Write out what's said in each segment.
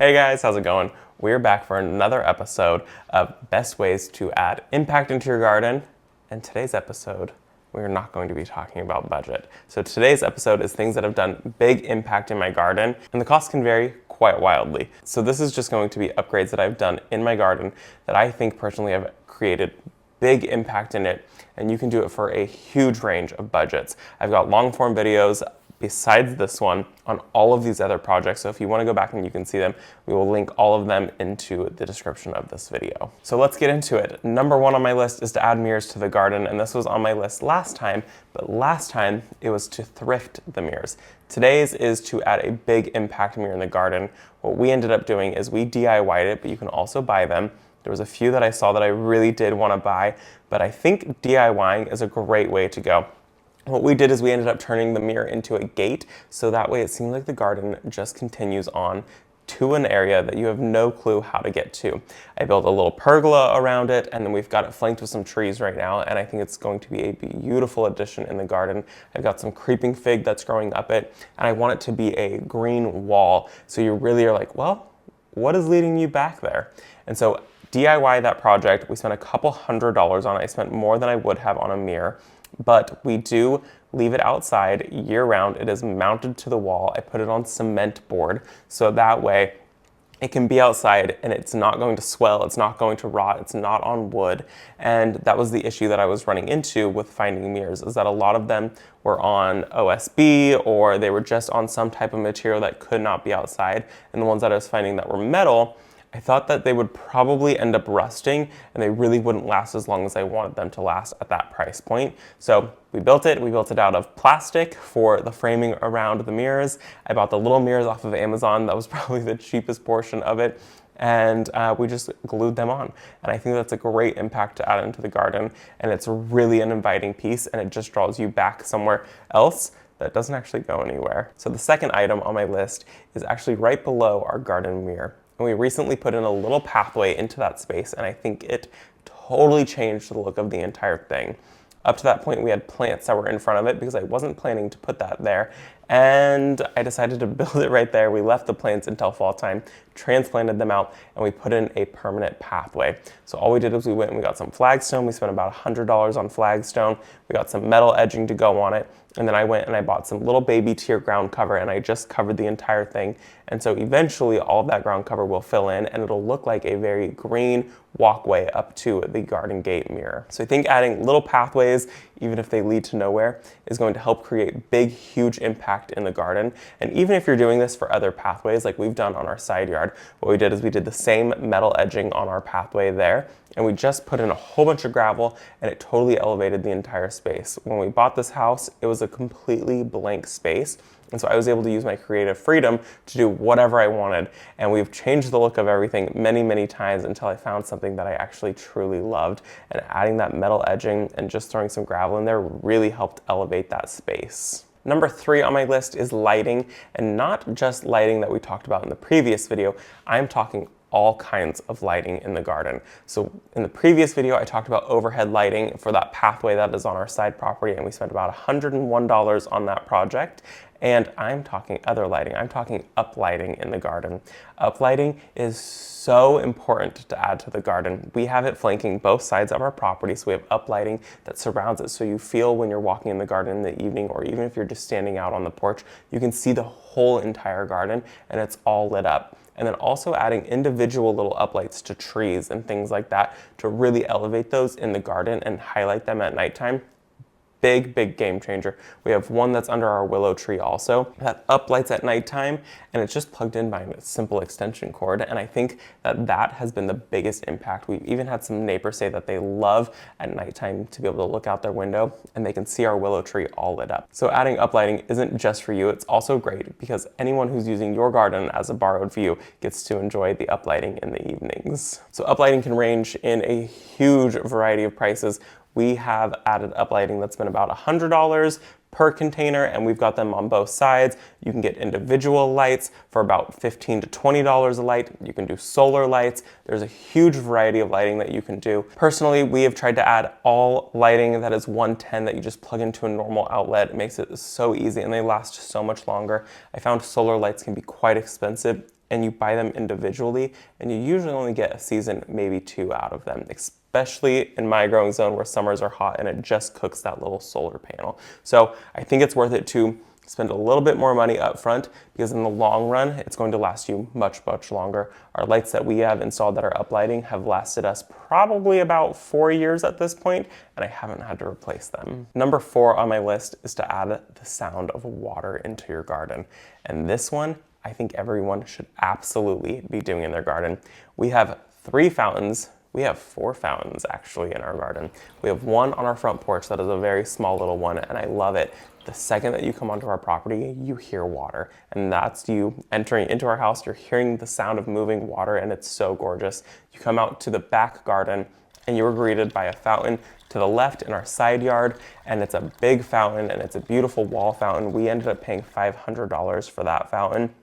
Hey guys, how's it going? We're back for another episode of best ways to add impact into your garden. And today's episode, we're not going to be talking about budget. So today's episode is things that have done big impact in my garden, and the costs can vary quite wildly. So this is just going to be upgrades that I've done in my garden that I think personally have created big impact in it, and you can do it for a huge range of budgets. I've got long form videos besides this one on all of these other projects. So if you want to go back and you can see them, we will link all of them into the description of this video. So let's get into it. Number one on my list is to add mirrors to the garden. And this was on my list last time, but last time it was to thrift the mirrors. Today's is to add a big impact mirror in the garden. What we ended up doing is we DIY'd it, but you can also buy them. There was a few that I saw that I really did want to buy, but I think DIYing is a great way to go. What we did is we ended up turning the mirror into a gate, so that way it seems like the garden just continues on to an area that you have no clue how to get to. I built a little pergola around it, and then we've got it flanked with some trees right now, and I think it's going to be a beautiful addition in the garden. I've got some creeping fig that's growing up it, and I want it to be a green wall, so you really are like, well, what is leading you back there? And so DIY that project. We spent a couple $100s on it. I spent more than I would have on a mirror, but we do leave it outside year round. It is mounted to the wall. I put it on cement board, so that way it can be outside and it's not going to swell, it's not going to rot, it's not on wood. And that was the issue that I was running into with finding mirrors, is that a lot of them were on OSB or they were just on some type of material that could not be outside. And the ones that I was finding that were metal, I thought that they would probably end up rusting and they really wouldn't last as long as I wanted them to last at that price point. So we built it out of plastic for the framing around the mirrors. I bought the little mirrors off of Amazon. That was probably the cheapest portion of it. And we just glued them on. And I think that's a great impact to add into the garden. And it's really an inviting piece, and it just draws you back somewhere else that doesn't actually go anywhere. So the second item on my list is actually right below our garden mirror. And we recently put in a little pathway into that space, and I think it totally changed the look of the entire thing. Up to that point, we had plants that were in front of it because I wasn't planning to put that there. And I decided to build it right there. We left the plants until fall time, transplanted them out, and we put in a permanent pathway. So all we did was we went and we got some flagstone. We spent about $100 on flagstone. We got some metal edging to go on it. And then I went and I bought some little baby tier ground cover, and I just covered the entire thing. And so eventually all of that ground cover will fill in and it'll look like a very green walkway up to the garden gate mirror. So I think adding little pathways, even if they lead to nowhere, is going to help create big, huge impact in the garden. And even if you're doing this for other pathways, like we've done on our side yard, what we did is we did the same metal edging on our pathway there, and we just put in a whole bunch of gravel, and it totally elevated the entire space. When we bought this house, it was a completely blank space. And so I was able to use my creative freedom to do whatever I wanted. And we've changed the look of everything many, many times until I found something that I actually truly loved. And adding that metal edging and just throwing some gravel in there really helped elevate that space. Number 3 on my list is lighting, and not just lighting that we talked about in the previous video. I'm talking all kinds of lighting in the garden. So in the previous video, I talked about overhead lighting for that pathway that is on our side property, and we spent about $101 on that project. And I'm talking other lighting. I'm talking uplighting in the garden. Uplighting is so important to add to the garden. We have it flanking both sides of our property, so we have uplighting that surrounds it, so you feel when you're walking in the garden in the evening, or even if you're just standing out on the porch, you can see the whole entire garden and it's all lit up. And then also adding individual little uplights to trees and things like that to really elevate those in the garden and highlight them at nighttime. Big, big game changer. We have one that's under our willow tree also that uplights at nighttime, and it's just plugged in by a simple extension cord. And I think that that has been the biggest impact. We've even had some neighbors say that they love at nighttime to be able to look out their window and they can see our willow tree all lit up. So adding uplighting isn't just for you, it's also great because anyone who's using your garden as a borrowed view gets to enjoy the uplighting in the evenings. So uplighting can range in a huge variety of prices. We have added uplighting that's been about $100 per container, and we've got them on both sides. You can get individual lights for about $15 to $20 a light. You can do solar lights. There's a huge variety of lighting that you can do. Personally, we have tried to add all lighting that is 110 that you just plug into a normal outlet. It makes it so easy and they last so much longer. I found solar lights can be quite expensive. and you buy them individually, and you usually only get a season, maybe 2 out of them, especially in my growing zone where summers are hot and it just cooks that little solar panel. So I think it's worth it to spend a little bit more money up front, because in the long run, it's going to last you much, much longer. Our lights that we have installed that are uplighting have lasted us probably about 4 years at this point, and I haven't had to replace them. Number 4 on my list is to add the sound of water into your garden. And this one, I think everyone should absolutely be doing in their garden. We have 3 fountains. We have 4 fountains actually in our garden. We have one on our front porch that is a very small little one, and I love it. The second that you come onto our property, you hear water, and that's you entering into our house. You're hearing the sound of moving water, and it's so gorgeous. You come out to the back garden, and you were greeted by a fountain to the left in our side yard, and it's a big fountain, and it's a beautiful wall fountain. We ended up paying $500 for that fountain,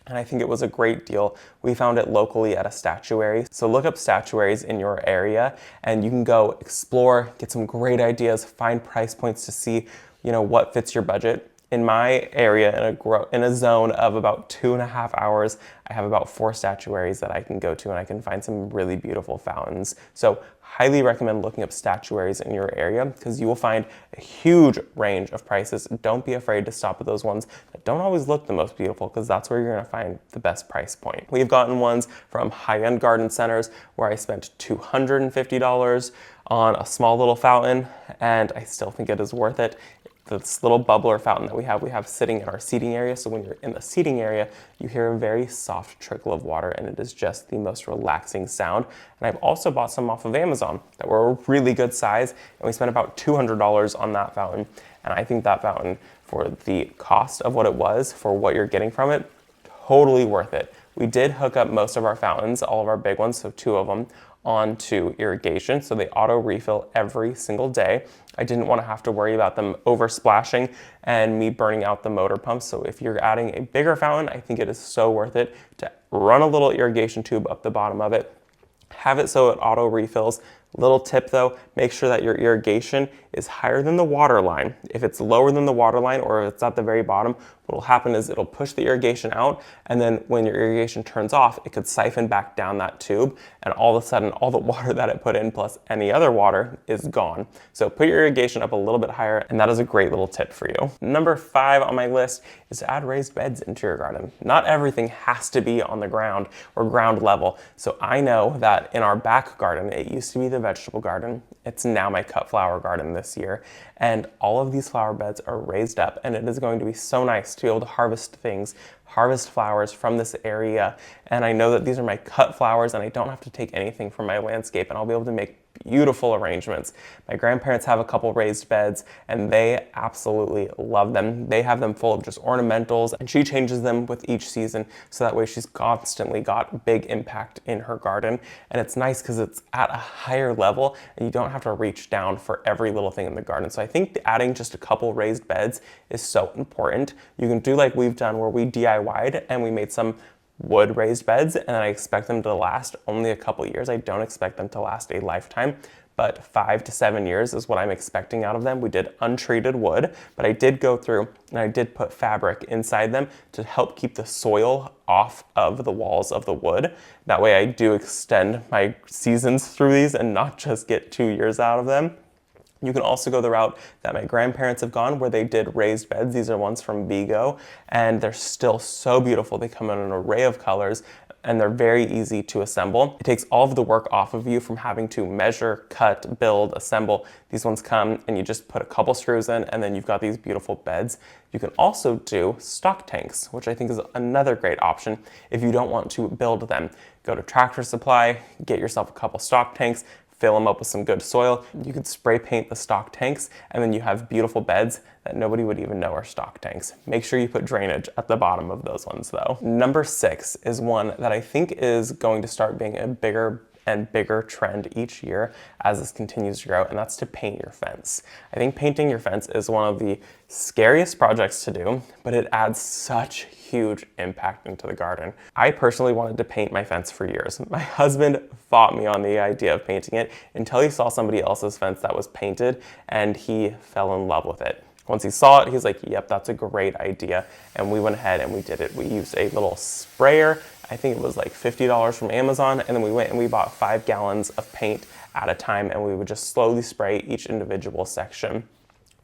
and I think it was a great deal. We found it locally at a statuary. So look up statuaries in your area, and you can go explore, get some great ideas, find price points to see what fits your budget. In my area, in a zone of about 2.5 hours, I have about 4 statuaries that I can go to, and I can find some really beautiful fountains. So highly recommend looking up statuaries in your area, because you will find a huge range of prices. Don't be afraid to stop at those ones that don't always look the most beautiful, because that's where you're gonna find the best price point. We've gotten ones from high-end garden centers where I spent $250 on a small little fountain, and I still think it is worth it. This little bubbler fountain that we have sitting in our seating area. So when you're in the seating area, you hear a very soft trickle of water, and it is just the most relaxing sound. And I've also bought some off of Amazon that were a really good size, and we spent about $200 on that fountain. And I think that fountain, for the cost of what it was, for what you're getting from it, totally worth it. We did hook up most of our fountains, all of our big ones, so 2 of them, onto irrigation, so they auto refill every single day. I didn't want to have to worry about them over splashing and me burning out the motor pumps. So if you're adding a bigger fountain, I think it is so worth it to run a little irrigation tube up the bottom of it, have it so it auto refills. Little tip though, make sure that your irrigation is higher than the water line. If it's lower than the water line, or if it's at the very bottom, what will happen is it'll push the irrigation out, and then when your irrigation turns off, it could siphon back down that tube, and all of a sudden, all the water that it put in plus any other water is gone. So put your irrigation up a little bit higher, and that is a great little tip for you. Number 5 on my list is to add raised beds into your garden. Not everything has to be on the ground or ground level. So I know that in our back garden, it used to be the vegetable garden. It's now my cut flower garden this year. And all of these flower beds are raised up, and it is going to be so nice to be able to harvest flowers from this area. And I know that these are my cut flowers, and I don't have to take anything from my landscape, and I'll be able to make beautiful arrangements. My grandparents have a couple raised beds, and they absolutely love them. They have them full of just ornamentals, and she changes them with each season, so that way she's constantly got big impact in her garden. And it's nice because it's at a higher level, and you don't have to reach down for every little thing in the garden. So I think adding just a couple raised beds is so important. You can do like we've done, where we DIY'd and we made some wood raised beds, and I expect them to last only a couple years. I don't expect them to last a lifetime, but 5 to 7 years is what I'm expecting out of them. We did untreated wood, but I did go through and I did put fabric inside them to help keep the soil off of the walls of the wood. That way I do extend my seasons through these and not just get 2 years out of them. You can also go the route that my grandparents have gone, where they did raised beds. These are ones from Vego, and they're still so beautiful. They come in an array of colors, and they're very easy to assemble. It takes all of the work off of you from having to measure, cut, build, assemble. These ones come and you just put a couple screws in, and then you've got these beautiful beds. You can also do stock tanks, which I think is another great option if you don't want to build them. Go to Tractor Supply, get yourself a couple stock tanks, fill them up with some good soil. You could spray paint the stock tanks, and then you have beautiful beds that nobody would even know are stock tanks. Make sure you put drainage at the bottom of those ones though. Number 6 is one that I think is going to start being a bigger and bigger trend each year as this continues to grow, and that's to paint your fence. I think painting your fence is one of the scariest projects to do, but it adds such huge impact into the garden. I personally wanted to paint my fence for years. My husband fought me on the idea of painting it until he saw somebody else's fence that was painted, and he fell in love with it. Once he saw it, he's like, yep, that's a great idea. And we went ahead and we did it. We used a little sprayer I think it was like $50 from Amazon, and then we went and we bought 5 gallons of paint at a time, and we would just slowly spray each individual section.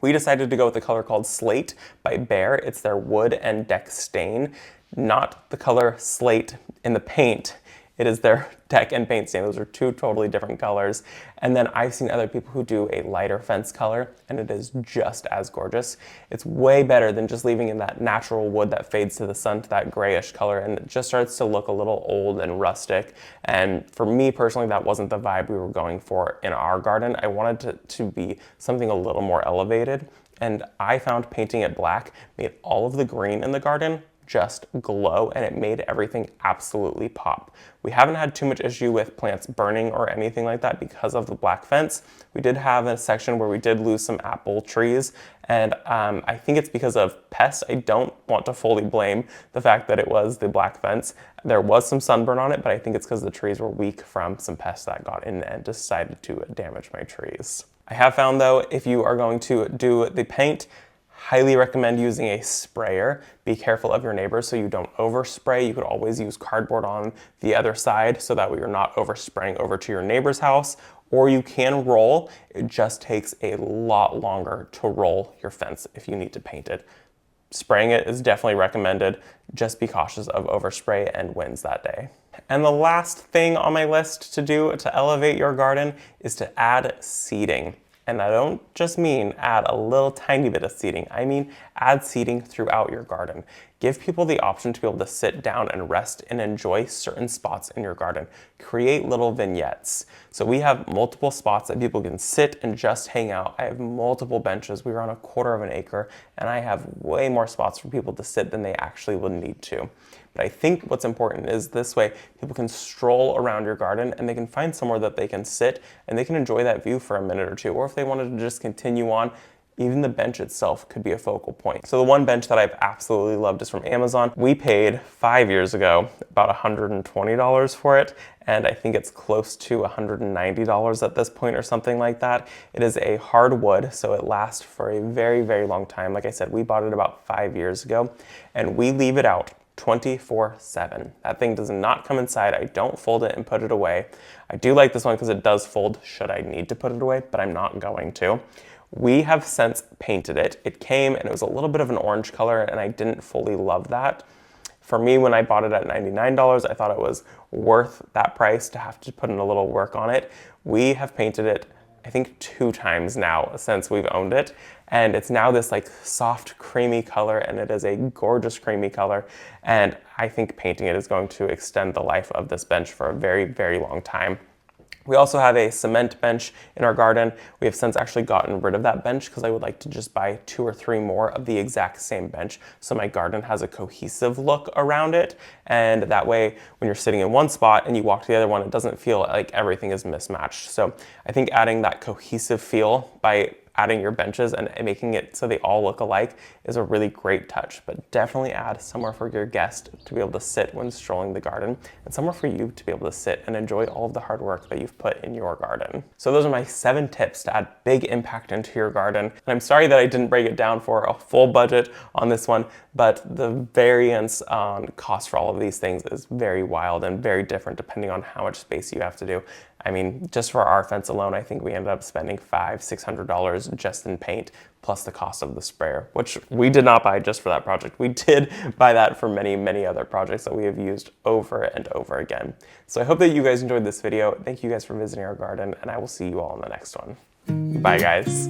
We decided to go with the color called Slate by Behr. It's their wood and deck stain, not the color slate in the paint. It is their deck and paint stain. Those are two totally different colors. And then I've seen other people who do a lighter fence color, and it is just as gorgeous. It's way better than just leaving in that natural wood that fades to the sun to that grayish color, and it just starts to look a little old and rustic. And for me personally, that wasn't the vibe we were going for in our garden. I wanted it to be something a little more elevated, and I found painting it black made all of the green in the garden just glow, and it made everything absolutely pop. We haven't had too much issue with plants burning or anything like that because of the black fence. We did have a section where we did lose some apple trees, and I think it's because of pests. I don't want to fully blame the fact that it was the black fence. There was some sunburn on it, but I think it's because the trees were weak from some pests that got in and decided to damage my trees. I have found though, if you are going to do the paint, highly recommend using a sprayer. Be careful of your neighbors so you don't overspray. You could always use cardboard on the other side so that way you're not overspraying over to your neighbor's house. Or you can roll. It just takes a lot longer to roll your fence if you need to paint it. Spraying it is definitely recommended. Just be cautious of overspray and winds that day. And the last thing on my list to do to elevate your garden is to add seating. And I don't just mean add a little tiny bit of seating. I mean add seating throughout your garden. Give people the option to be able to sit down and rest and enjoy certain spots in your garden. Create little vignettes. So we have multiple spots that people can sit and just hang out. I have multiple benches. We are on a 1/4 acre, and I have way more spots for people to sit than they actually would need to. But I think what's important is this way people can stroll around your garden and they can find somewhere that they can sit and they can enjoy that view for a minute or two. Or if they wanted to just continue on, even the bench itself could be a focal point. So the one bench that I've absolutely loved is from Amazon. We paid 5 years ago about $120 for it, and I think it's close to $190 at this point or something like that. It is a hardwood, so it lasts for a very, very long time. Like I said, we bought it about 5 years ago, and we leave it out 24/7. That thing does not come inside. I don't fold it and put it away. I do like this one because it does fold should I need to put it away, but I'm not going to. We have since painted it. It came and it was a little bit of an orange color, and I didn't fully love that. For me, when I bought it at $99, I thought it was worth that price to have to put in a little work on it. We have painted it, I think 2 times now since we've owned it. And it's now this like soft, creamy color, and it is a gorgeous creamy color. And I think painting it is going to extend the life of this bench for a very, very long time. We also have a cement bench in our garden. We have since actually gotten rid of that bench because I would like to just buy 2 or 3 more of the exact same bench so my garden has a cohesive look around it. And that way, when you're sitting in one spot and you walk to the other one, it doesn't feel like everything is mismatched. So I think adding that cohesive feel by adding your benches and making it so they all look alike is a really great touch, but definitely add somewhere for your guest to be able to sit when strolling the garden and somewhere for you to be able to sit and enjoy all of the hard work that you've put in your garden. So those are my 7 tips to add big impact into your garden. And I'm sorry that I didn't break it down for a full budget on this one, but the variance on cost for all of these things is very wild and very different depending on how much space you have to do. I mean, just for our fence alone, I think we ended up spending $500–600 just in paint, plus the cost of the sprayer, which we did not buy just for that project. We did buy that for many, many other projects that we have used over and over again. So I hope that you guys enjoyed this video. Thank you guys for visiting our garden, and I will see you all in the next one. Bye, guys.